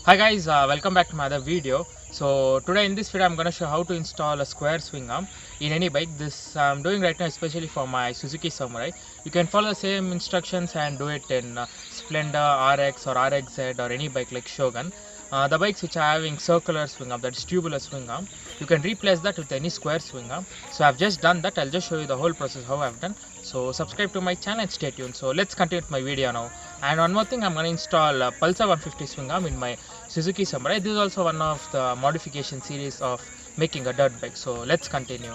Hi guys, welcome back to my other video. So today in this video I'm going to show how to install a square swing arm in any bike. This I'm doing right now especially for my Suzuki Samurai. You can follow the same instructions and do it in Splendor, RX or RXZ or any bike like Shogun. The bikes which are having circular swing arm, that is tubular swing arm, you can replace that with any square swing arm. So I've just done that. I'll just show you the whole process how I've done. So subscribe to my channel and stay tuned. So let's continue with my video now. And one more thing, I'm going to install Pulsar 150 swing arm in my Suzuki Samurai. This is also one of the modification series of making a dirt bike. So let's continue.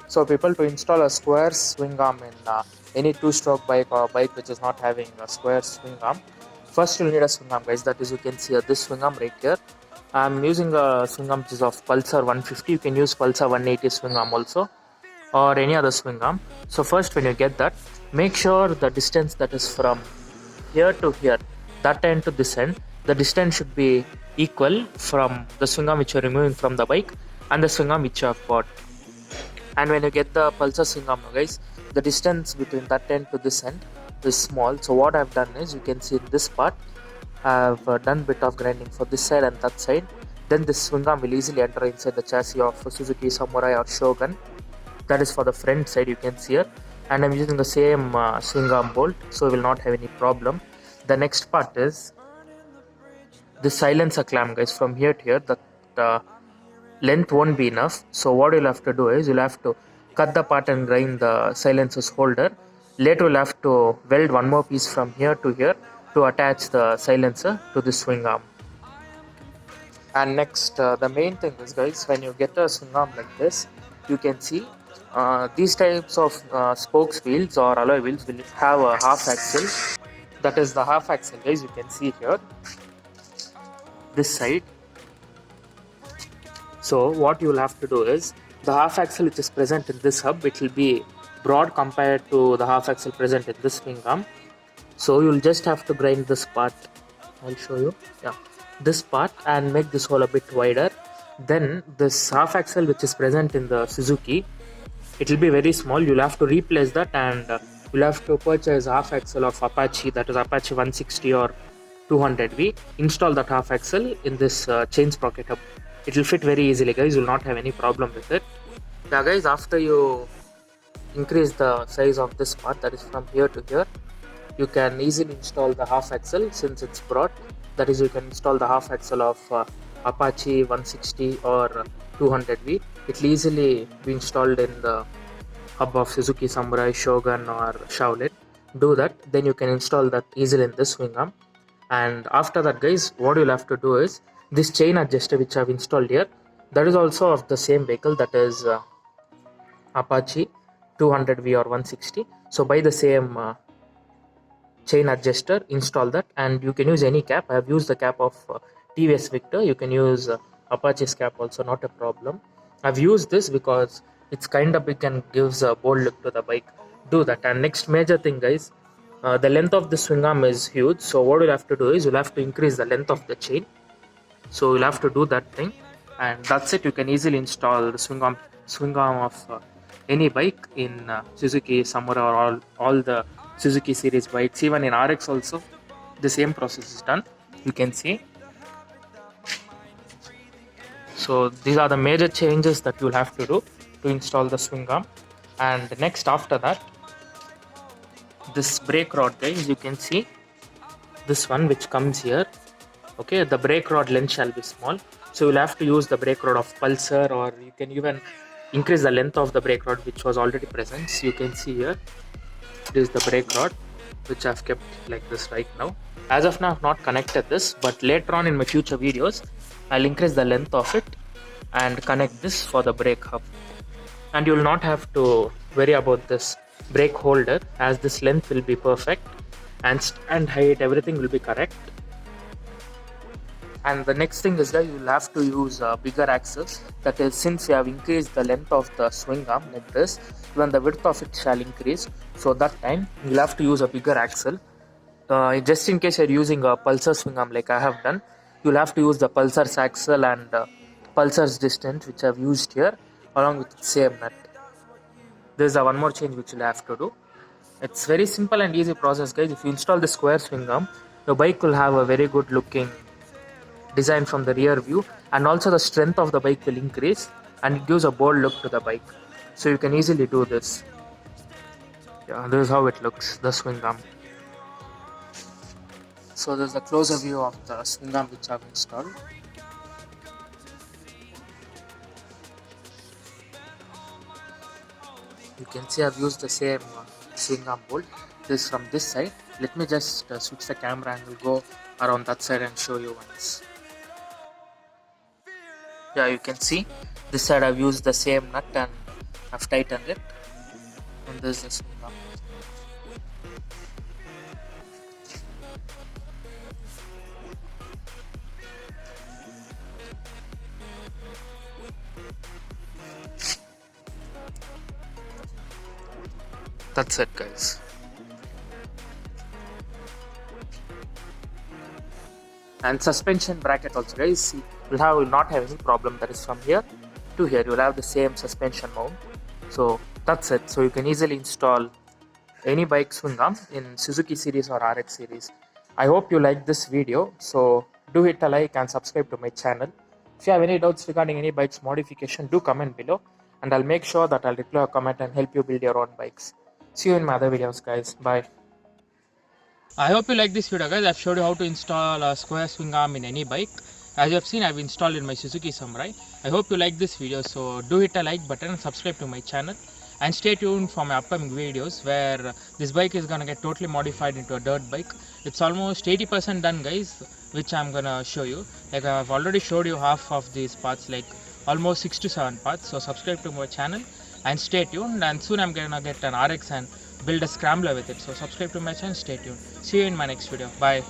So people, to install a square swing arm in any two-stroke bike or bike which is not having a square swing arm, first you'll need a swing arm, guys. That is, you can see this swing arm right here. I'm using a swing arm which is of Pulsar 150. You can use Pulsar 180 swing arm also, or any other swing arm. So first, when you get that, make sure the distance that is from here to here, that end to this end, the distance should be equal from the swing arm which you're removing from the bike and the swing arm which you have bought. And when you get the Pulsar swing arm, guys, the distance between that end to this end is small. So what I've done is, you can see in this part I've done bit of grinding for this side and that side. Then this swing arm will easily enter inside the chassis of Suzuki Samurai or Shogun. That is for the front side, you can see here. And I'm using the same swing arm bolt, so we will not have any problem. The next part is the silencer clamp, guys. From here to here, the length won't be enough. So what you'll have to do is, you'll have to cut the part and grind the silencer's holder. Later you'll have to weld one more piece from here to here to attach the silencer to the swing arm. And next, the main thing is, guys, when you get a swing arm like this, you can see these types of spokes wheels or alloy wheels will have a half axle. That is the half axle, guys. You can see here, this side. So what you will have to do is, the half axle which is present in this hub, it will be broad compared to the half axle present in this swing arm. So you will just have to grind this part. I'll show you. Yeah, this part, and make this hole a bit wider. Then this half axle which is present in the Suzuki, it will be very small. You'll have to replace that, and you'll have to purchase half axle of Apache, that is Apache 160 or 200V. Install that half axle in this chain sprocket hub. It will fit very easily, guys. You'll not have any problem with it. Yeah, guys, after you increase the size of this part, that is from here to here, you can easily install the half axle since it's broad. That is, you can install the half axle of Apache 160 or 200V. It will easily be installed in the hub of Suzuki Samurai, Shogun or Shaolin. Do that, then you can install that easily in this swing arm. And after that, guys, what you'll have to do is, this chain adjuster which I've installed here, that is also of the same vehicle, that is Apache 200V or 160. So buy the same chain adjuster, install that, and you can use any cap. I have used the cap of TVS Victor. You can use Apache's cap also, not a problem. I've used this because it's kind of big and gives a bold look to the bike. Do that. And next major thing, guys, the length of the swing arm is huge. So what you'll have to do is, you'll have to increase the length of the chain. So you'll have to do that thing, and that's it. You can easily install the swing arm of any bike in Suzuki Samurai or all the Suzuki series bikes. Even in RX also, the same process is done. You can see. So these are the major changes that you'll have to do to install the swing arm. And next, after that, this brake rod, guys, you can see this one which comes here. Okay, the brake rod length shall be small, so you'll have to use the brake rod of Pulsar, or you can even increase the length of the brake rod which was already present. So you can see here, this is the brake rod which I've kept like this right now. As of now, I've not connected this, but later on in my future videos, I'll increase the length of it and connect this for the brake hub. And you'll not have to worry about this brake holder, as this length will be perfect, and stand height, everything will be correct. And the next thing is that you'll have to use bigger axles. That is, since you have increased the length of the swing arm like this, even the width of it shall increase. So that time you'll have to use a bigger axle. Just in case you're using a Pulsar swing arm like I have done, you'll have to use the Pulsar's axle and Pulsar's distance which I've used here, along with the same nut. There's one more change which you'll have to do. It's very simple and easy process, guys. If you install the square swing arm, your bike will have a very good looking design from the rear view, and also the strength of the bike will increase and it gives a bold look to the bike. So you can easily do this. Yeah, this is how it looks, the swing arm. So this is a closer view of the swing arm which I've installed. You can see I've used the same swing arm bolt. This from this side. Let me just switch the camera and we'll go around that side and show you once. Yeah, you can see this side I've used the same nut and I've tightened it. And this is the swing arm. That's it, guys. And suspension bracket also, guys, will not have any problem. That is from here to here you will have the same suspension mount. So that's it. So you can easily install any bike swing arm in Suzuki series or RX series. I hope you like this video. So do hit a like and subscribe to my channel. If you have any doubts regarding any bikes modification, do comment below and I'll make sure that I'll reply a comment and help you build your own bikes. See you in my other videos, guys. Bye. I hope you like this video, guys. I've showed you how to install a square swing arm in any bike. As you have seen, I've installed in my Suzuki Samurai. I hope you like this video, so do hit a like button and subscribe to my channel. And stay tuned for my upcoming videos where this bike is gonna get totally modified into a dirt bike. It's almost 80% done, guys, which I'm gonna show you. Like I've already showed you half of these parts, like almost 6 to 7 parts. So subscribe to my channel and stay tuned. And soon I'm gonna get an RX and build a scrambler with it. So subscribe to my channel, stay tuned. See you in my next video. Bye.